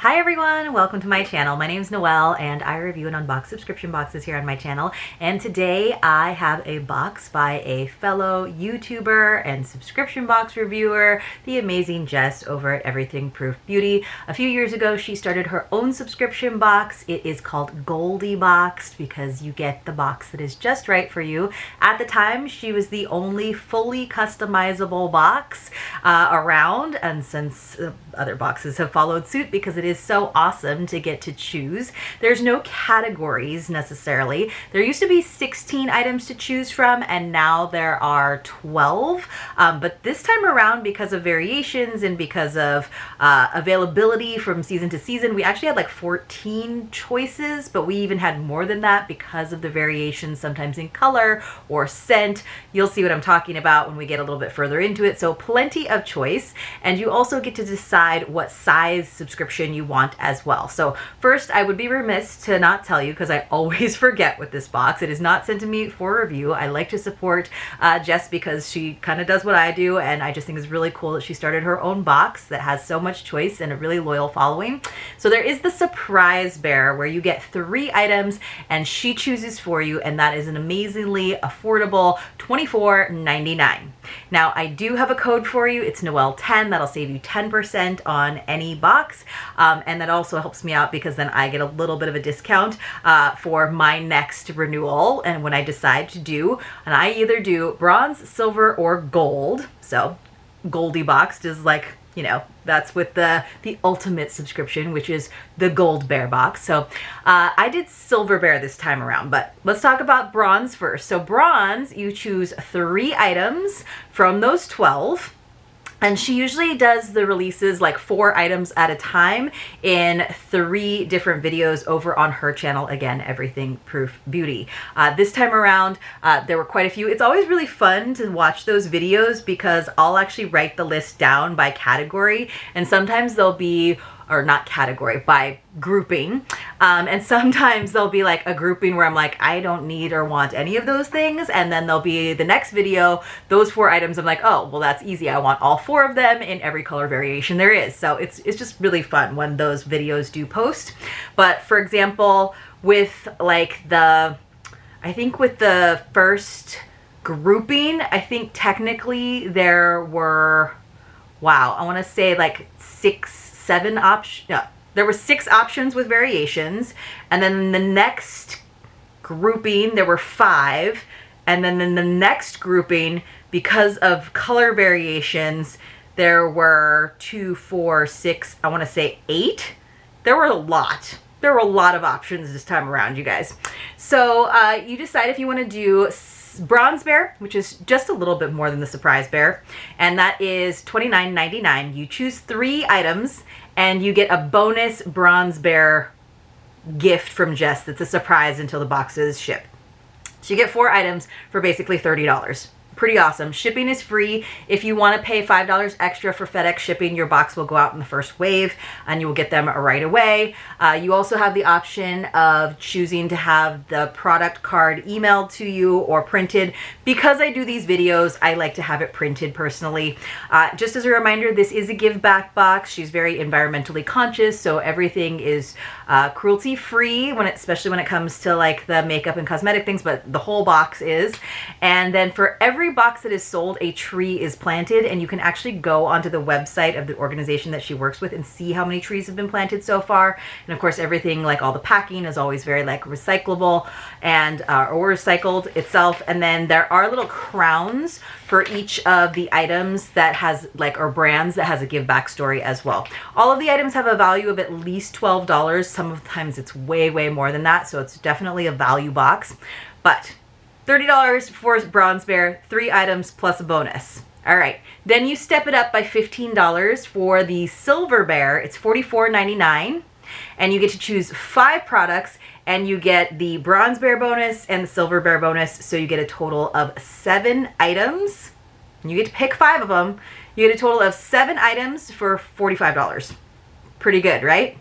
Hi everyone, welcome to my channel. My name is Noelle and I review and unbox subscription boxes here on my channel. And today I have a box by a fellow YouTuber and subscription box reviewer, the amazing Jess over at Everything Proof Beauty. A few years ago she started her own subscription box. It is called Goldie Boxed because you get the box that is just right for you. At the time she was the only fully customizable box around, and since other boxes have followed suit because it is so awesome to get to choose. There's no categories necessarily. There used to be 16 items to choose from and now there are 12, but this time around, because of variations and because of availability from season to season, we actually had like 14 choices, but we even had more than that because of the variations sometimes in color or scent. You'll see what I'm talking about when we get a little bit further into it. So plenty of choice, and you also get to decide what size subscription you want as well. So first, I would be remiss to not tell you, because I always forget with this box, it is not sent to me for review. I like to support Jess because she kind of does what I do, and I just think it's really cool that she started her own box that has so much choice and a really loyal following. So there is the surprise bear where you get 3 items and she chooses for you, and that is an amazingly affordable $24.99. Now I do have a code for you. It's Noel10. That'll save you 10% on any box, and that also helps me out because then I get a little bit of a discount for my next renewal, and when I decide to do, and I either do bronze, silver, or gold. So Goldie Boxed is like, you know, that's with the ultimate subscription, which is the gold bear box. So I did silver bear this time around, but let's talk about bronze first. So bronze, you choose 3 items from those 12. And she usually does the releases like 4 items at a time in 3 different videos over on her channel. Again, Everything Proof Beauty. This time around, there were quite a few. It's always really fun to watch those videos because I'll actually write the list down by category, and sometimes they'll be, or not category, by grouping. And sometimes there'll be like a grouping where I'm like, I don't need or want any of those things. And then there'll be the next video, those 4 items, I'm like, oh, well, that's easy. I want all 4 of them in every color variation there is. So it's just really fun when those videos do post. But for example, with like I think with the first grouping, I think technically there were, wow, I want to say like 7 options. No, there were 6 options with variations, and then the next grouping there were 5, and then in the next grouping, because of color variations, there were 2, 4, 6, I want to say 8. There were a lot. There were a lot of options this time around, you guys. So you decide if you want to do bronze bear, which is just a little bit more than the surprise bear, and that is $29.99. You choose 3 items and you get a bonus bronze bear gift from Jess that's a surprise until the boxes ship. So you get 4 items for basically $30. Pretty awesome. Shipping is free. If you want to pay $5 extra for FedEx shipping, your box will go out in the first wave and you will get them right away. You also have the option of choosing to have the product card emailed to you or printed. Because I do these videos, I like to have it printed personally. Just as a reminder, this is a give back box. She's very environmentally conscious, so everything is cruelty free, especially when it comes to like the makeup and cosmetic things, but the whole box is. And then for every box that is sold, a tree is planted, and you can actually go onto the website of the organization that she works with and see how many trees have been planted so far. And of course, everything, like all the packing, is always very like recyclable and or recycled itself. And then there are little crowns for each of the items that has like, or brands that has a give back story as well. All of the items have a value of at least $12. Sometimes it's way more than that, so it's definitely a value box. But $30 for bronze bear, 3 items plus a bonus. All right, then you step it up by $15 for the silver bear. It's $44.99, and you get to choose 5 products, and you get the bronze bear bonus and the silver bear bonus, so you get a total of 7 items. You get to pick 5 of them. You get a total of 7 items for $45. Pretty good, right?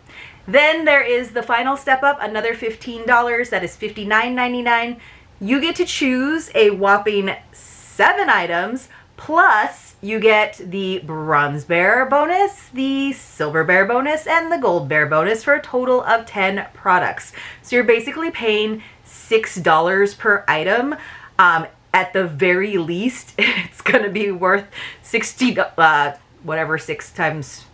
Then there is the final step up, another $15. That is $59.99. You get to choose a whopping 7 items, plus you get the bronze bear bonus, the silver bear bonus, and the gold bear bonus for a total of 10 products. So you're basically paying $6 per item. At the very least, it's gonna be worth 60, whatever, 6 times,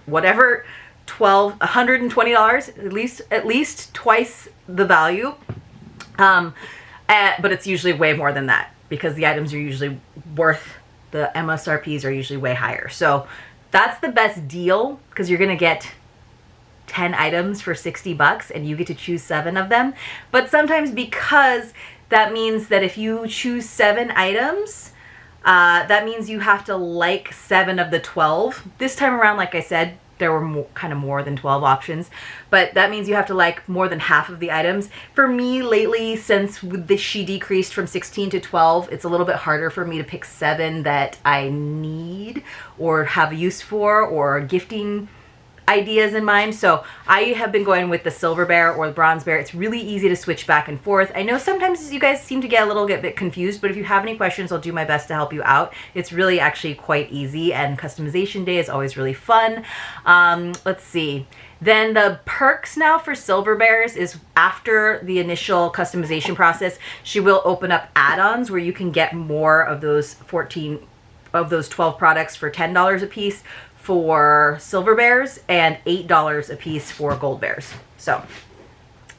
whatever, $120, at least twice the value. But it's usually way more than that because the items are usually worth, the MSRPs are usually way higher. So that's the best deal because you're gonna get 10 items for 60 bucks and you get to choose 7 of them. But sometimes, because that means that if you choose 7 items, that means you have to like 7 of the 12. This time around, like I said, there were kind of more than 12 options, but that means you have to like more than half of the items. For me lately, since she decreased from 16 to 12, it's a little bit harder for me to pick 7 that I need or have use for or gifting ideas in mind. So I have been going with the silver bear or the bronze bear. It's really easy to switch back and forth. I know sometimes you guys seem to get a little bit confused, but if you have any questions, I'll do my best to help you out. It's really actually quite easy, and customization day is always really fun. Let's see. Then the perks now for silver bears is after the initial customization process, she will open up add-ons where you can get more of those 12 products for $10 a piece for silver bears and $8 a piece for gold bears. So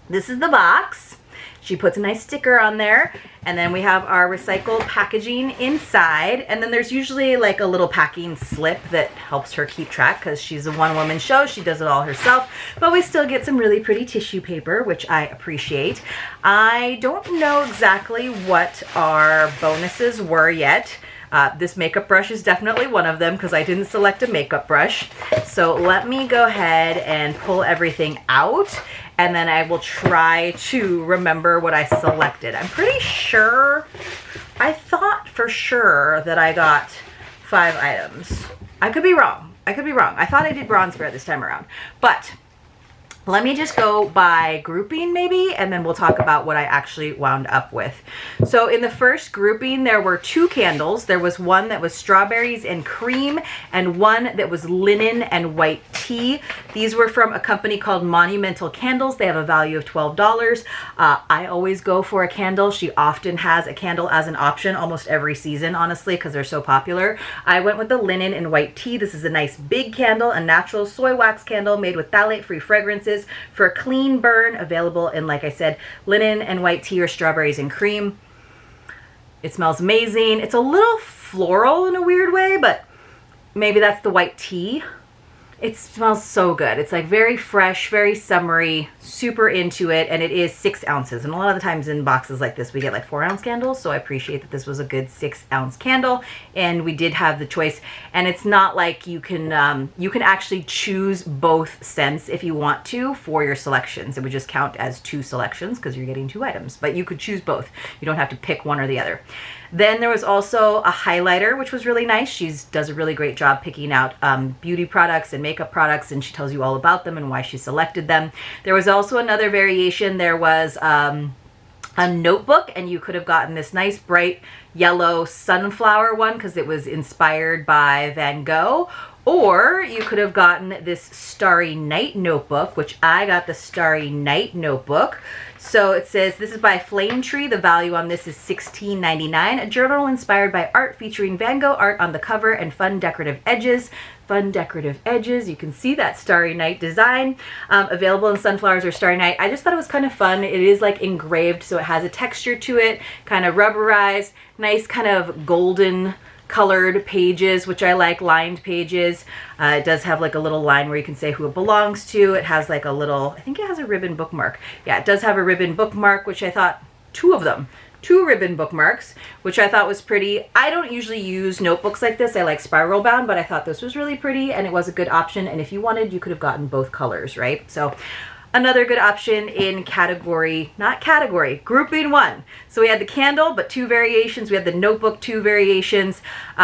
this is the box. She puts a nice sticker on there, and then we have our recycled packaging inside, and then there's usually like a little packing slip that helps her keep track because she's a one-woman show. She does it all herself, but we still get some really pretty tissue paper, which I appreciate. I don't know exactly what our bonuses were yet. This makeup brush is definitely one of them because I didn't select a makeup brush. So let me go ahead and pull everything out, and then I will try to remember what I selected. I'm pretty sure, I thought for sure that I got 5 items. I could be wrong. I thought I did bronze bear this time around, but let me just go by grouping maybe, and then we'll talk about what I actually wound up with. So in the first grouping, there were 2 candles. There was one that was strawberries and cream, and one that was linen and white tea. These were from a company called Monumental Candles. They have a value of $12. I always go for a candle. She often has a candle as an option almost every season, honestly, because they're so popular. I went with the linen and white tea. This is a nice big candle, a natural soy wax candle made with phthalate-free fragrances for a clean burn, available in, like I said, linen and white tea or strawberries and cream. It smells amazing. It's a little floral in a weird way, but maybe that's the white tea. It smells so good. It's like very fresh, very summery, super into it, and it is 6 ounces. And a lot of the times in boxes like this, we get like 4-ounce candles, so I appreciate that this was a good 6-ounce candle, and we did have the choice. And it's not like you can actually choose both scents if you want to for your selections. It would just count as 2 selections because you're getting 2 items, but you could choose both. You don't have to pick one or the other. Then there was also a highlighter, which was really nice. She does a really great job picking out beauty products and makeup products, and she tells you all about them and why she selected them. There was also another variation. There was a notebook, and you could have gotten this nice bright yellow sunflower one because it was inspired by Van Gogh. Or you could have gotten this Starry Night notebook, which I got the Starry Night notebook. So it says, this is by Flame Tree. The value on this is $16.99. A journal inspired by art featuring Van Gogh art on the cover and fun decorative edges. Fun decorative edges. You can see that Starry Night design. Available in sunflowers or Starry Night. I just thought it was kind of fun. It is like engraved, so it has a texture to it, kind of rubberized, nice kind of golden colored pages, which I like, lined pages. It does have like a little line where you can say who it belongs to. It has like a little, I think it has a ribbon bookmark. Yeah, it does have a ribbon bookmark, which I thought, 2 of them. 2 ribbon bookmarks, which I thought was pretty. I don't usually use notebooks like this. I like spiral bound, but I thought this was really pretty and it was a good option. And if you wanted, you could have gotten both colors, right? So another good option in grouping 1. So we had the candle, but 2 variations. We had the notebook, 2 variations.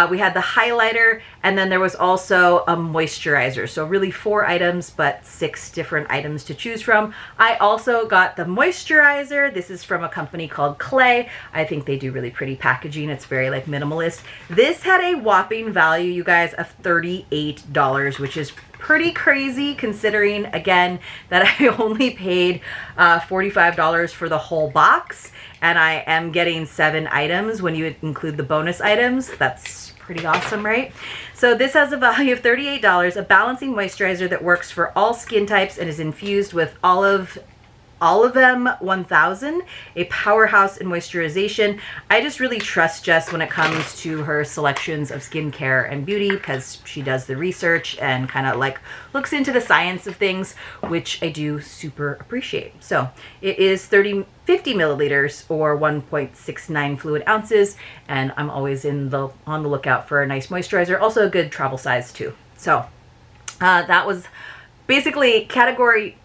We had the highlighter, and then there was also a moisturizer. So really 4 items, but 6 different items to choose from. I also got the moisturizer. This is from a company called Clay. I think they do really pretty packaging. It's very like minimalist. This had a whopping value, you guys, of $38, which is pretty crazy considering, again, that I only paid $45 for the whole box, and I am getting 7 items when you include the bonus items. That's pretty awesome, right? So this has a value of $38, a balancing moisturizer that works for all skin types and is infused with Olive M1000, a powerhouse in moisturization. I just really trust Jess when it comes to her selections of skincare and beauty because she does the research and kind of like looks into the science of things, which I do super appreciate. So it is 50 milliliters or 1.69 fluid ounces, and I'm always on the lookout for a nice moisturizer. Also a good travel size too. So that was basically category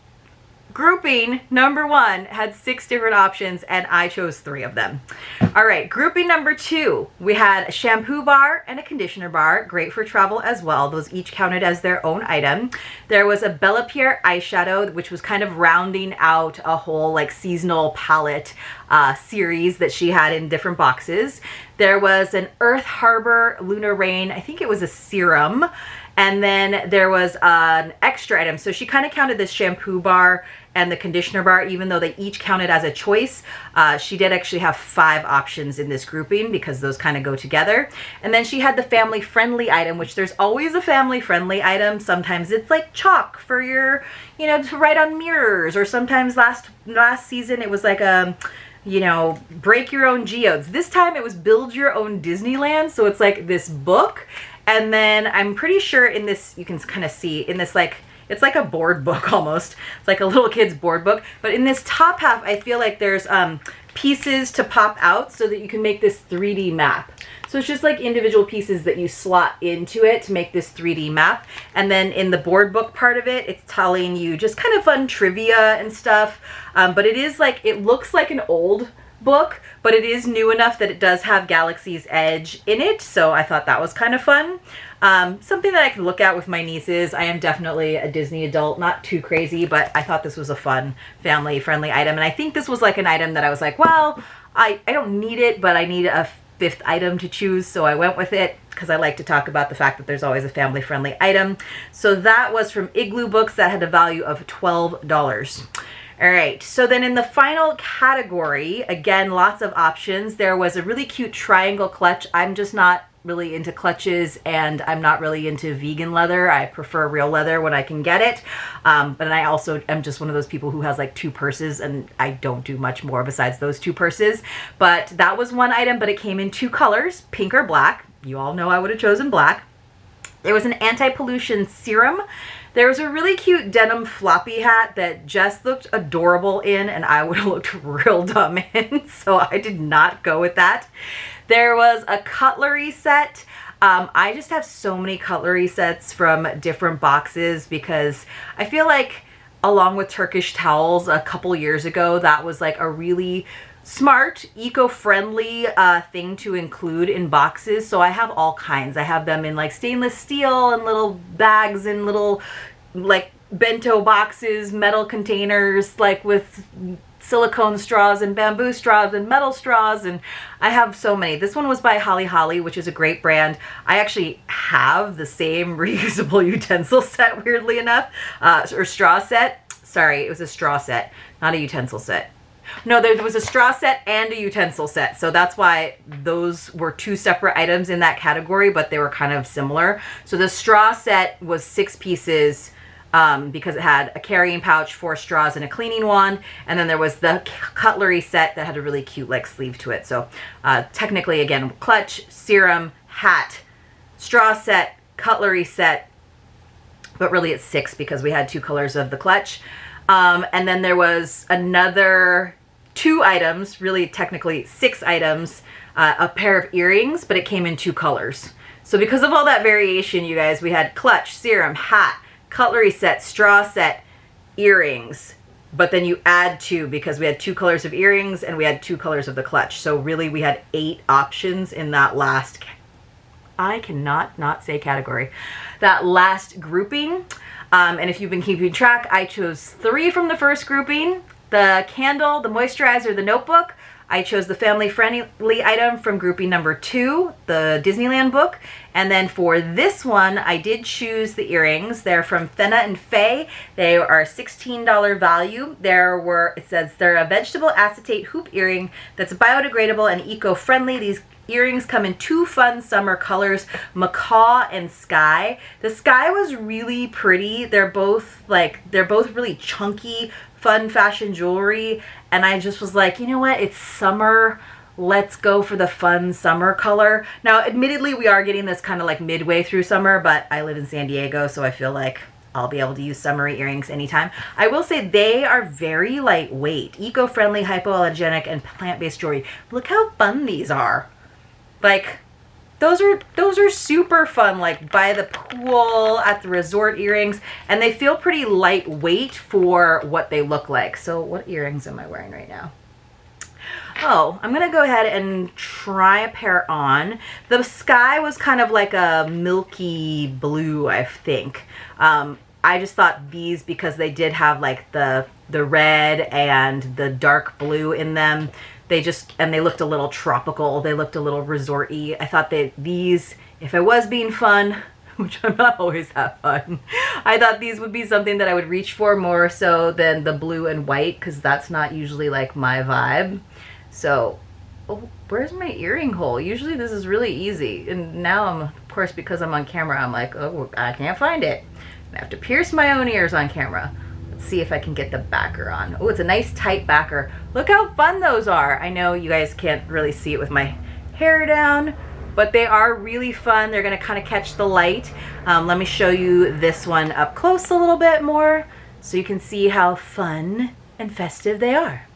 grouping number 1 had 6 different options, and I chose 3 of them. All right, grouping number 2, we had a shampoo bar and a conditioner bar, great for travel as well. Those each counted as their own item. There was a Bella Pierre eyeshadow, which was kind of rounding out a whole like seasonal palette series that she had in different boxes. There was an Earth Harbor Lunar Rain, I think it was a serum. And then there was an extra item. So she kind of counted this shampoo bar and the conditioner bar, even though they each counted as a choice. She did actually have 5 options in this grouping because those kind of go together. And then she had the family friendly item, which there's always a family friendly item. Sometimes it's like chalk for your, you know, to write on mirrors, or sometimes last season it was like a, you know, break your own geodes. This time it was build your own Disneyland. So it's like this book. And then I'm pretty sure in this, you can kind of see in this, like, it's like a board book almost. It's like a little kid's board book. But in this top half, I feel like there's pieces to pop out so that you can make this 3D map. So it's just like individual pieces that you slot into it to make this 3D map. And then in the board book part of it, it's telling you just kind of fun trivia and stuff. But it is like, it looks like an old book, but it is new enough that it does have Galaxy's Edge in it, so I thought that was kind of fun. Something that I can look at with my nieces. I am definitely a Disney adult, not too crazy, but I thought this was a fun family-friendly item, and I think this was like an item that I was like, well, I don't need it, but I need a 5th item to choose, so I went with it because I like to talk about the fact that there's always a family-friendly item. So that was from Igloo Books. That had a value of $12. All right, so then in the final category, again, lots of options. There was a really cute triangle clutch. I'm just not really into clutches, and I'm not really into vegan leather. I prefer real leather when I can get it. But I also am just one of those people who has like 2 purses, and I don't do much more besides those 2 purses. But that was one item, but it came in 2 colors, pink or black. You all know I would have chosen black. There was an anti-pollution serum. There was a really cute denim floppy hat that Jess looked adorable in, and I would have looked real dumb in, so I did not go with that. There was a cutlery set. I just have so many cutlery sets from different boxes because I feel like, along with Turkish towels a couple years ago, that was like a really smart, eco-friendly thing to include in boxes. So I have all kinds. I have them in like stainless steel and little bags and little like bento boxes, metal containers, like with silicone straws and bamboo straws and metal straws, and I have so many. This one was by Holly Holly, which is a great brand. I actually have the same reusable utensil set, weirdly enough, or straw set. Sorry, it was a straw set, not a utensil set. No, there was a straw set and a utensil set. So that's why those were 2 separate items in that category, but they were kind of similar. So the straw set was 6 pieces because it had a carrying pouch, 4 straws, and a cleaning wand. And then there was the cutlery set that had a really cute like sleeve to it. So technically, again, clutch, serum, hat, straw set, cutlery set, but really it's 6 because we had 2 colors of the clutch. And then there was another 2 items, really technically 6 items, a pair of earrings, but it came in 2 colors. So because of all that variation, you guys, we had clutch, serum, hat, cutlery set, straw set, earrings, but then you add 2 because we had 2 colors of earrings and we had 2 colors of the clutch. So really we had 8 options in that last, I cannot not say category, that last grouping. And if you've been keeping track, I chose 3 from the first grouping: the candle, the moisturizer, the notebook. I chose the family-friendly item from grouping number 2, the Disneyland book. And then for this one, I did choose the earrings. They're from Fenna and Faye. They are $16 value. It says they're a vegetable acetate hoop earring that's biodegradable and eco-friendly. These earrings come in 2 fun summer colors, macaw and sky. The sky was really pretty. They're both really chunky, fun fashion jewelry. And I just was like, you know what? It's summer. Let's go for the fun summer color. Now, admittedly, we are getting this kind of like midway through summer, but I live in San Diego, so I feel like I'll be able to use summery earrings anytime. I will say they are very lightweight, eco-friendly, hypoallergenic, and plant-based jewelry. Look how fun these are. Like, those are super fun, like by the pool, at the resort earrings, and they feel pretty lightweight for what they look like. So what earrings am I wearing right now? Oh, I'm gonna go ahead and try a pair on. The sky was kind of like a milky blue, I think. I just thought these, because they did have like the red and the dark blue in them, and they looked a little tropical. They looked a little resort-y. I thought that these, if I was being fun, which I'm not always that fun, I thought these would be something that I would reach for more so than the blue and white, because that's not usually like my vibe. So, oh, where's my earring hole? Usually this is really easy. And now I'm, of course, because I'm on camera, I'm like, oh, I can't find it. I have to pierce my own ears on camera. Let's see if I can get the backer on. Oh, it's a nice tight backer. Look how fun those are. I know you guys can't really see it with my hair down, but they are really fun. They're gonna kind of catch the light. Let me show you this one up close a little bit more so you can see how fun and festive they are.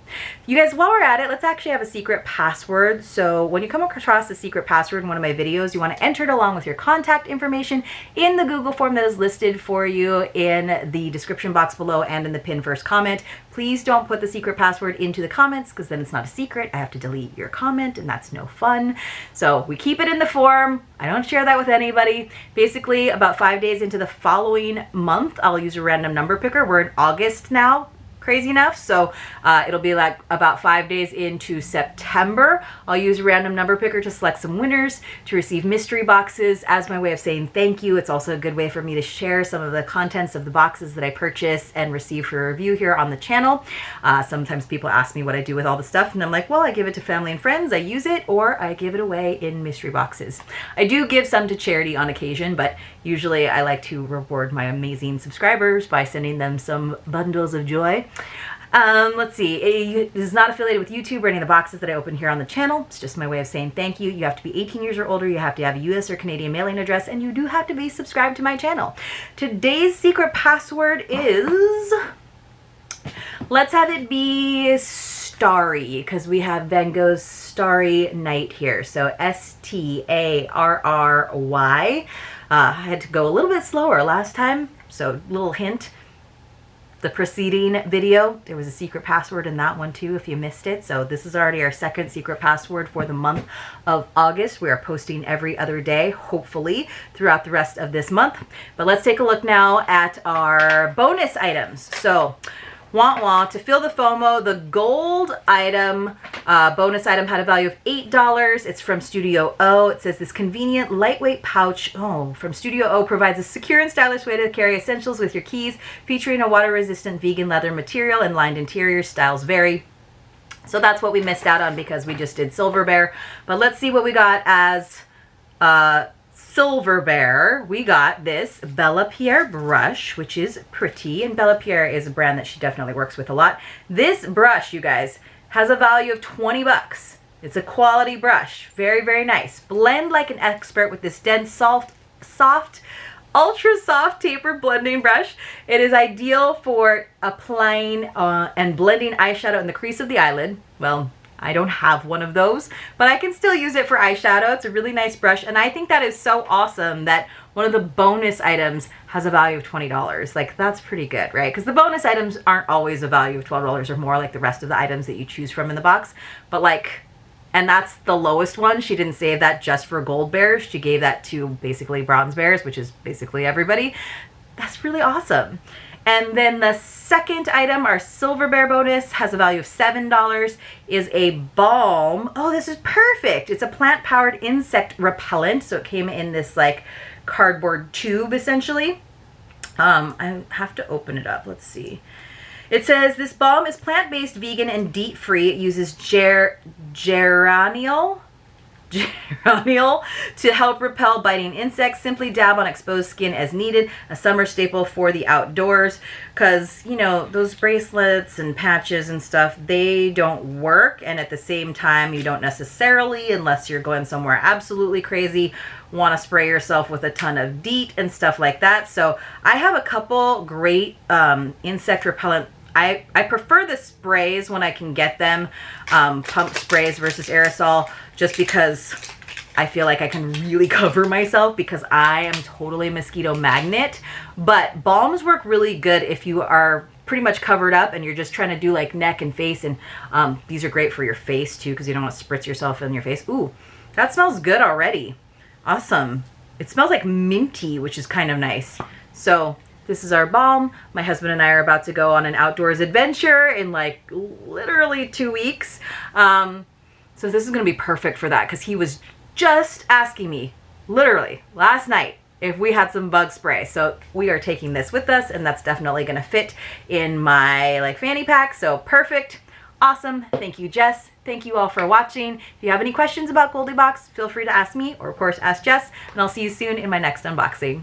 You guys, while we're at it, let's actually have a secret password. So when you come across a secret password in one of my videos, you want to enter it along with your contact information in the Google form that is listed for you in the description box below and in the pinned first comment. Please don't put the secret password into the comments, because then it's not a secret. I have to delete your comment, and that's no fun. So we keep it in the form. I don't share that with anybody. Basically, about 5 days into the following month, I'll use a random number picker. We're in August now. Crazy enough. So it'll be like about 5 days into September. I'll use a random number picker to select some winners to receive mystery boxes as my way of saying thank you. It's also a good way for me to share some of the contents of the boxes that I purchase and receive for review here on the channel. Sometimes people ask me what I do with all the stuff, and I'm like, well, I give it to family and friends, I use it, or I give it away in mystery boxes. I do give some to charity on occasion, but usually I like to reward my amazing subscribers by sending them some bundles of joy. Let's see, it is not affiliated with YouTube or any of the boxes that I open here on the channel. It's just my way of saying thank you. You have to be 18 years or older, you have to have a US or Canadian mailing address, and you do have to be subscribed to my channel. Today's secret password is, let's have it be Starry, because we have Van Gogh's Starry Night here. So Starry. I had to go a little bit slower last time, so little hint. The preceding video, there was a secret password in that one too if you missed it. So this is already our second secret password for the month of August. We are posting every other day, hopefully, throughout the rest of this month. But let's take a look now at our bonus items. So, to fill the FOMO, the gold item, bonus item had a value of $8. It's from Studio O. It says this convenient, lightweight pouch from Studio O provides a secure and stylish way to carry essentials with your keys, featuring a water-resistant vegan leather material and lined interior. Styles vary. So that's what we missed out on because we just did Silver Bear. But let's see what we got as Silver Bear. We got this Bella Pierre brush, which is pretty, and Bella Pierre is a brand that she definitely works with a lot. This brush, you guys, has a value of 20 bucks. It's a quality brush. Very, very nice. Blend like an expert with this dense, soft, ultra soft taper blending brush. It is ideal for applying and blending eyeshadow in the crease of the eyelid. Well, I don't have one of those, but I can still use it for eyeshadow. It's a really nice brush, and I think that is so awesome that one of the bonus items has a value of $20. Like, that's pretty good, right? Because the bonus items aren't always a value of $12 or more like the rest of the items that you choose from in the box, but like, and that's the lowest one. She didn't save that just for gold bears. She gave that to basically bronze bears, which is basically everybody. That's really awesome. And then the second item, our silver bear bonus, has a value of $7, is a balm. Oh, this is perfect. It's a plant-powered insect repellent. So it came in this like cardboard tube essentially. I have to open it up. Let's see. It says this balm is plant-based, vegan, and DEET-free. It uses geraniol to help repel biting insects. Simply dab on exposed skin as needed. A summer staple for the outdoors, because you know those bracelets and patches and stuff, they don't work, and at the same time you don't necessarily, unless you're going somewhere absolutely crazy, want to spray yourself with a ton of DEET and stuff like that. So I have a couple great insect repellent. I prefer the sprays when I can get them, pump sprays versus aerosol, just because I feel like I can really cover myself because I am totally mosquito magnet. But balms work really good if you are pretty much covered up and you're just trying to do like neck and face. And these are great for your face too, because you don't want to spritz yourself in your face. Ooh, that smells good already. Awesome. It smells like minty, which is kind of nice. So this is our balm. My husband and I are about to go on an outdoors adventure in like literally 2 weeks. So this is gonna be perfect for that, because he was just asking me literally last night if we had some bug spray. So we are taking this with us, and that's definitely gonna fit in my like fanny pack. So perfect. Awesome. Thank you, Jess. Thank you all for watching. If you have any questions about Goldie Boxed, feel free to ask me, or of course ask Jess, and I'll see you soon in my next unboxing.